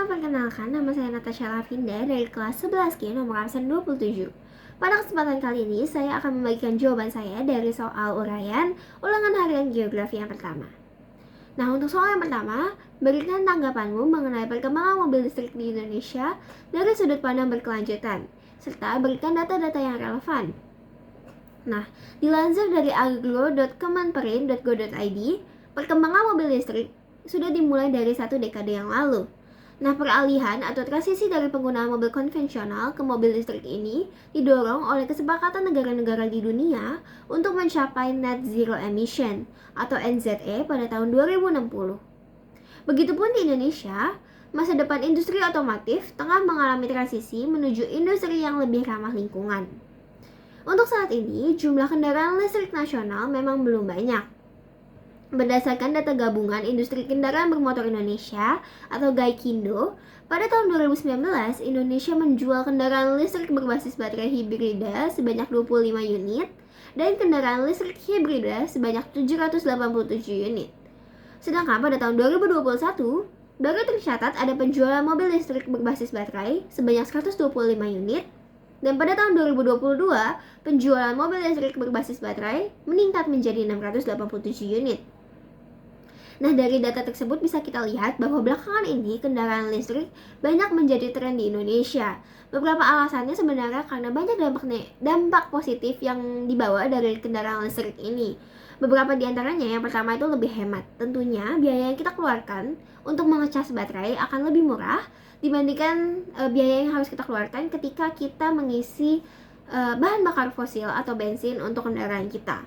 perkenalkan, nama saya Natasha Lavinda dari kelas 11G nomor absen 27. Pada kesempatan kali ini, saya akan membagikan jawaban saya dari soal uraian ulangan harian geografi yang pertama. Nah, untuk soal yang pertama, berikan tanggapanmu mengenai perkembangan mobil listrik di Indonesia dari sudut pandang berkelanjutan, serta berikan data-data yang relevan. Nah, dilansir dari agro.kemenperin.go.id, perkembangan mobil listrik sudah dimulai dari 1 dekade yang lalu. Nah, peralihan atau transisi dari penggunaan mobil konvensional ke mobil listrik ini didorong oleh kesepakatan negara-negara di dunia untuk mencapai net zero emission atau NZE pada tahun 2060. Begitupun di Indonesia, masa depan industri otomotif tengah mengalami transisi menuju industri yang lebih ramah lingkungan. Untuk saat ini, jumlah kendaraan listrik nasional memang belum banyak. Berdasarkan data gabungan Industri Kendaraan Bermotor Indonesia atau GAIKINDO, pada tahun 2019 Indonesia menjual kendaraan listrik berbasis baterai hibrida sebanyak 25 unit dan kendaraan listrik hibrida sebanyak 787 unit. Sedangkan pada tahun 2021 baru tercatat ada penjualan mobil listrik berbasis baterai sebanyak 125 unit, dan pada tahun 2022 penjualan mobil listrik berbasis baterai meningkat menjadi 687 unit. Nah, dari data tersebut bisa kita lihat bahwa belakangan ini kendaraan listrik banyak menjadi tren di Indonesia. Beberapa alasannya sebenarnya karena banyak dampak positif yang dibawa dari kendaraan listrik ini. Beberapa di antaranya, yang pertama itu lebih hemat. Tentunya biaya yang kita keluarkan untuk mengecas baterai akan lebih murah dibandingkan biaya yang harus kita keluarkan ketika kita mengisi bahan bakar fosil atau bensin untuk kendaraan kita.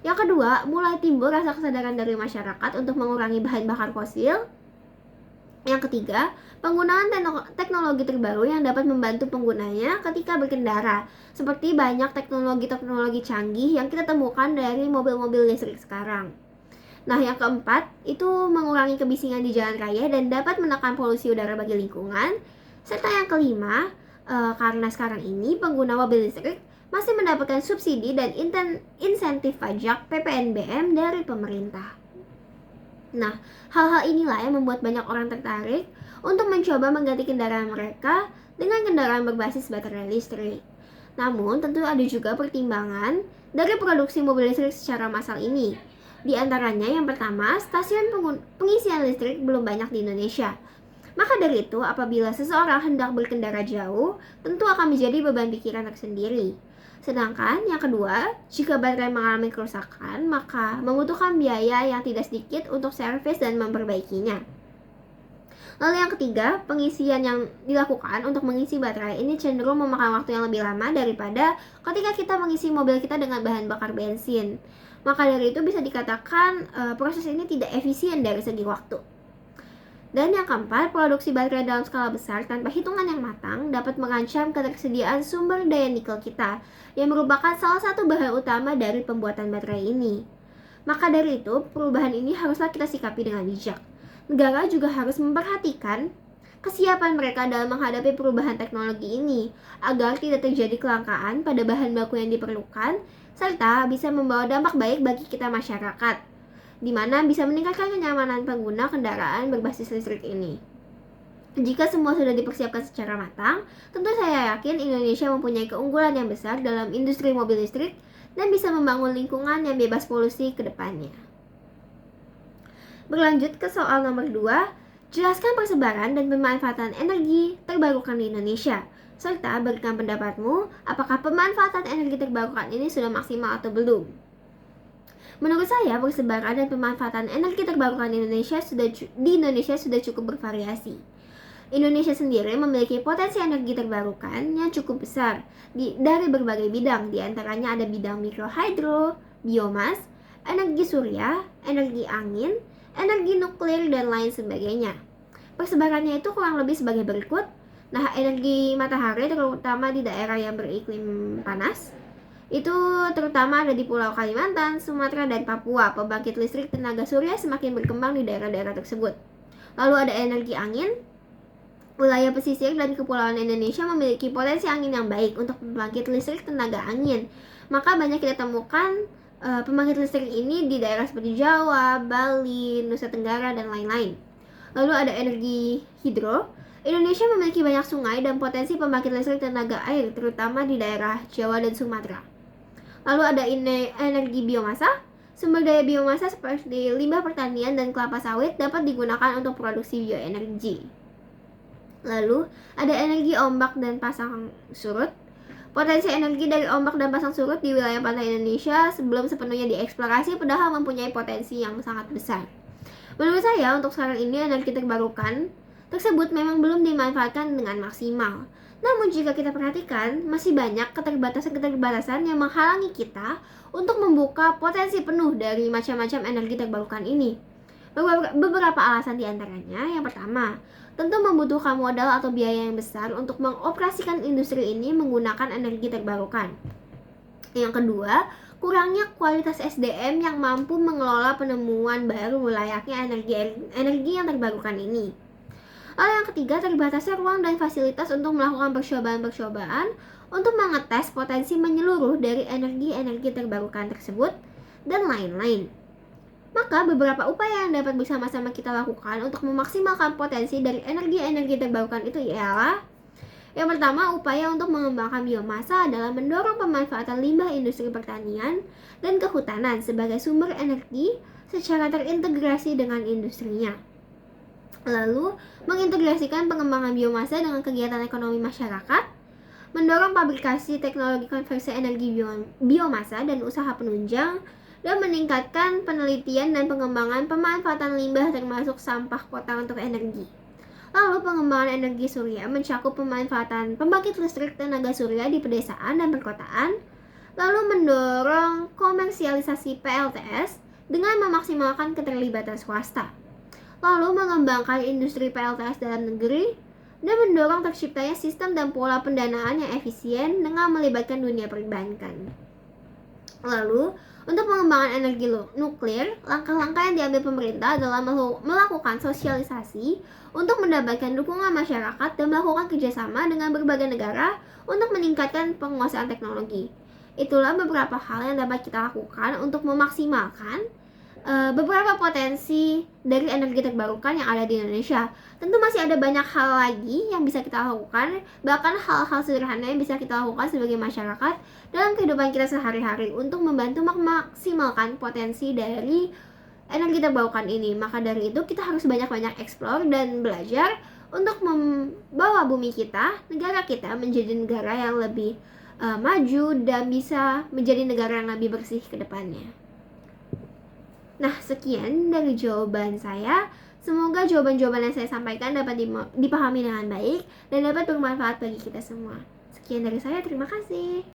Yang kedua, mulai timbul rasa kesadaran dari masyarakat untuk mengurangi bahan bakar fosil. Yang ketiga, penggunaan teknologi terbaru yang dapat membantu penggunanya ketika berkendara, seperti banyak teknologi-teknologi canggih yang kita temukan dari mobil-mobil listrik sekarang. Nah, yang keempat, itu mengurangi kebisingan di jalan raya dan dapat menekan polusi udara bagi lingkungan. Serta yang kelima, karena sekarang ini pengguna mobil listrik masih mendapatkan subsidi dan insentif pajak PPNBM dari pemerintah. Nah, hal-hal inilah yang membuat banyak orang tertarik untuk mencoba mengganti kendaraan mereka dengan kendaraan berbasis baterai listrik. Namun, tentu ada juga pertimbangan dari produksi mobil listrik secara massal ini. Di antaranya, yang pertama, stasiun pengisian listrik belum banyak di Indonesia. Maka dari itu, apabila seseorang hendak berkendara jauh, tentu akan menjadi beban pikiran tersendiri. Sedangkan yang kedua, jika baterai mengalami kerusakan, maka membutuhkan biaya yang tidak sedikit untuk servis dan memperbaikinya. Lalu yang ketiga, pengisian yang dilakukan untuk mengisi baterai ini cenderung memakan waktu yang lebih lama daripada ketika kita mengisi mobil kita dengan bahan bakar bensin. Maka dari itu bisa dikatakan proses ini tidak efisien dari segi waktu. Dan yang keempat, produksi baterai dalam skala besar tanpa hitungan yang matang dapat mengancam ketersediaan sumber daya nikel kita, yang merupakan salah satu bahan utama dari pembuatan baterai ini. Maka dari itu, perubahan ini haruslah kita sikapi dengan bijak. Negara juga harus memperhatikan kesiapan mereka dalam menghadapi perubahan teknologi ini, agar tidak terjadi kelangkaan pada bahan baku yang diperlukan, serta bisa membawa dampak baik bagi kita masyarakat, di mana bisa meningkatkan kenyamanan pengguna kendaraan berbasis listrik ini. Jika semua sudah dipersiapkan secara matang, tentu saya yakin Indonesia mempunyai keunggulan yang besar dalam industri mobil listrik dan bisa membangun lingkungan yang bebas polusi ke depannya. Berlanjut ke soal nomor 2, jelaskan persebaran dan pemanfaatan energi terbarukan di Indonesia, serta berikan pendapatmu apakah pemanfaatan energi terbarukan ini sudah maksimal atau belum. Menurut saya, persebaran dan pemanfaatan energi terbarukan di Indonesia sudah cukup bervariasi. Indonesia sendiri memiliki potensi energi terbarukan yang cukup besar dari berbagai bidang, di antaranya ada bidang mikrohidro, biomas, energi surya, energi angin, energi nuklir, dan lain sebagainya. Persebarannya itu kurang lebih sebagai berikut. Nah, energi matahari terutama di daerah yang beriklim panas, itu terutama ada di Pulau Kalimantan, Sumatera, dan Papua. Pembangkit listrik tenaga surya semakin berkembang di daerah-daerah tersebut. Lalu ada energi angin. Wilayah pesisir dan kepulauan Indonesia memiliki potensi angin yang baik untuk pembangkit listrik tenaga angin. Maka banyak kita temukan pembangkit listrik ini di daerah seperti Jawa, Bali, Nusa Tenggara, dan lain-lain. Lalu ada energi hidro. Indonesia memiliki banyak sungai dan potensi pembangkit listrik tenaga air, terutama di daerah Jawa dan Sumatera. Lalu ada energi biomasa. Sumber daya biomasa seperti limbah pertanian dan kelapa sawit dapat digunakan untuk produksi bioenergi. Lalu ada energi ombak dan pasang surut. Potensi energi dari ombak dan pasang surut di wilayah pantai Indonesia sebelum sepenuhnya dieksplorasi padahal mempunyai potensi yang sangat besar. Menurut saya, untuk sekarang ini energi terbarukan tersebut memang belum dimanfaatkan dengan maksimal. Namun jika kita perhatikan, masih banyak keterbatasan yang menghalangi kita untuk membuka potensi penuh dari macam-macam energi terbarukan ini. Beberapa alasan diantaranya, yang pertama, tentu membutuhkan modal atau biaya yang besar untuk mengoperasikan industri ini menggunakan energi terbarukan. Yang kedua, kurangnya kualitas SDM yang mampu mengelola penemuan baru layaknya energi yang terbarukan ini. Lalu yang ketiga, terbatasnya ruang dan fasilitas untuk melakukan percobaan-percobaan untuk mengetes potensi menyeluruh dari energi-energi terbarukan tersebut, dan lain-lain. Maka beberapa upaya yang dapat bersama-sama kita lakukan untuk memaksimalkan potensi dari energi-energi terbarukan itu ialah: yang pertama, upaya untuk mengembangkan biomasa adalah mendorong pemanfaatan limbah industri pertanian dan kehutanan sebagai sumber energi secara terintegrasi dengan industrinya. Lalu, mengintegrasikan pengembangan biomasa dengan kegiatan ekonomi masyarakat, mendorong pabrikasi teknologi konversi energi biomasa dan usaha penunjang, dan meningkatkan penelitian dan pengembangan pemanfaatan limbah termasuk sampah kota untuk energi. Lalu, pengembangan energi surya mencakup pemanfaatan pembangkit listrik tenaga surya di pedesaan dan perkotaan, lalu mendorong komersialisasi PLTS dengan memaksimalkan keterlibatan swasta. Lalu mengembangkan industri PLTS dalam negeri, dan mendorong terciptanya sistem dan pola pendanaan yang efisien dengan melibatkan dunia perbankan. Lalu, untuk pengembangan energi nuklir, langkah-langkah yang diambil pemerintah adalah melakukan sosialisasi untuk mendapatkan dukungan masyarakat dan melakukan kerjasama dengan berbagai negara untuk meningkatkan penguasaan teknologi. Itulah beberapa hal yang dapat kita lakukan untuk memaksimalkan beberapa potensi dari energi terbarukan yang ada di Indonesia. Tentu masih ada banyak hal lagi yang bisa kita lakukan, bahkan hal-hal sederhana yang bisa kita lakukan sebagai masyarakat dalam kehidupan kita sehari-hari untuk membantu memaksimalkan potensi dari energi terbarukan ini. Maka dari itu kita harus banyak-banyak explore dan belajar untuk membawa bumi kita, negara kita menjadi negara yang lebih maju dan bisa menjadi negara yang lebih bersih ke depannya. Nah, sekian dari jawaban saya. Semoga jawaban-jawaban yang saya sampaikan dapat dipahami dengan baik dan dapat bermanfaat bagi kita semua. Sekian dari saya, terima kasih.